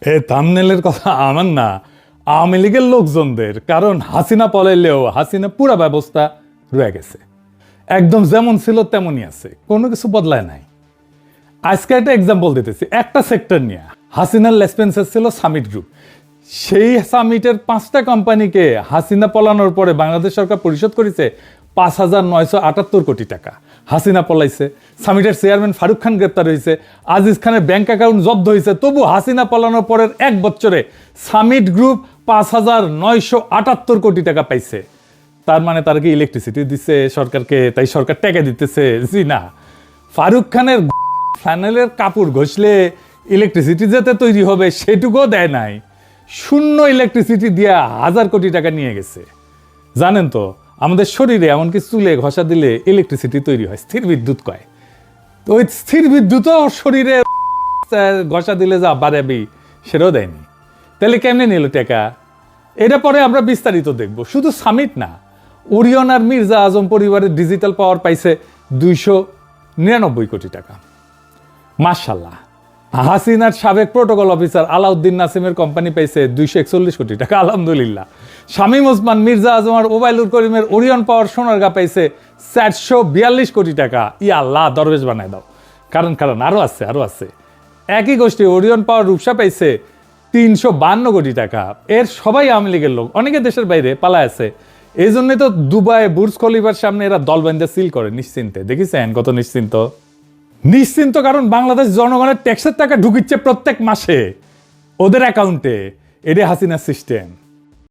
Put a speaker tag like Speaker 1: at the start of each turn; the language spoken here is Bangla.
Speaker 1: এ থাম্বনেলের কথা আমার না, আওয়ামী লীগের লোকজনদের। কারণ হাসিনা পলাইলেও হাসিনা পুরা ব্যবস্থা রয়ে গেছে, একদম যেমন ছিল তেমনই আছে, কোনো কিছু বদলায় নাই। আজকে একটা এক্সাম্পল দিতেছি একটা সেক্টর নিয়ে। হাসিনার লেসপেন্সার ছিল সামিট গ্রুপ। সেই সামিটের 5টা কোম্পানিকে হাসিনা পলানোর পরে বাংলাদেশ সরকার পরিশোধ করেছে 5,978 কোটি টাকা। হাসিনা পলাইছে, সামিটের চেয়ারম্যান ফারুক খান গ্রেপ্তার হয়েছে, আজিজ খানের ব্যাংক অ্যাকাউন্ট জব্দ হয়েছে, তবু হাসিনা পলানোর পরের 1 বছরে সামিট গ্রুপ 5,978 কোটি টাকা পাইছে। তার মানে তার কি ইলেকট্রিসিটি দিচ্ছে সরকারকে, তাই সরকার টাকা দিতেছে? জি না। ফারুক খানের ফ্যানেলের কাপড় ঘষলে ইলেকট্রিসিটি যেতে তৈরি হবে সেটুকুও দেয় নাই। শূন্য ইলেকট্রিসিটি দিয়া 1,000 কোটি টাকা নিয়ে গেছে। জানেন তো আমাদের শরীরে এমনকি চুলে ঘষা দিলে ইলেকট্রিসিটি তৈরি হয়, স্থির বিদ্যুৎ কয়। তো ওই স্থির বিদ্যুৎও শরীরে ঘষা দিলে যা বাড়াবি সেটাও দেয়নি। তাহলে কেমনে নিল টাকা? এটা পরে আমরা বিস্তারিত দেখব। শুধু সামিট না, ওরিয়ন আর মির্জা আজম পরিবারের ডিজিটাল পাওয়ার পাইছে 299 কোটি টাকা। মাশাআল্লাহ। হাসিনার সাবেক প্রোটোকল অফিসার আলাউদ্দিন নাসিমের কোম্পানি পাইছে 241 কোটি টাকা, আলহামদুলিল্লাহ। শামীম ওসমান, মির্জা আজম আর ওবায়দুল করিমের ওরিয়ন পাওয়ার সোনারগা পাইছে 442 কোটি টাকা। ইয়া আল্লাহ, দরবেশ বানায় দাও। কারণ আরো আছে। একই গোষ্ঠী ওরিয়ন পাওয়ার রূপসা পাইছে 352 কোটি টাকা। এর সবাই আওয়ামী লীগের লোক, অনেকে দেশের বাইরে পালায় আছে। এই জন্যই তো দুবাই বুর্জ খলিফার সামনে এরা দল বান্ধা সিল করে নিশ্চিন্তে। দেখেছেন কত নিশ্চিন্ত? কারণ বাংলাদেশ জনগণের ট্যাক্সের টাকা ঢুকিচ্ছে প্রত্যেক মাসে ওদের অ্যাকাউন্টে। এটা হাসিনার সিস্টেম।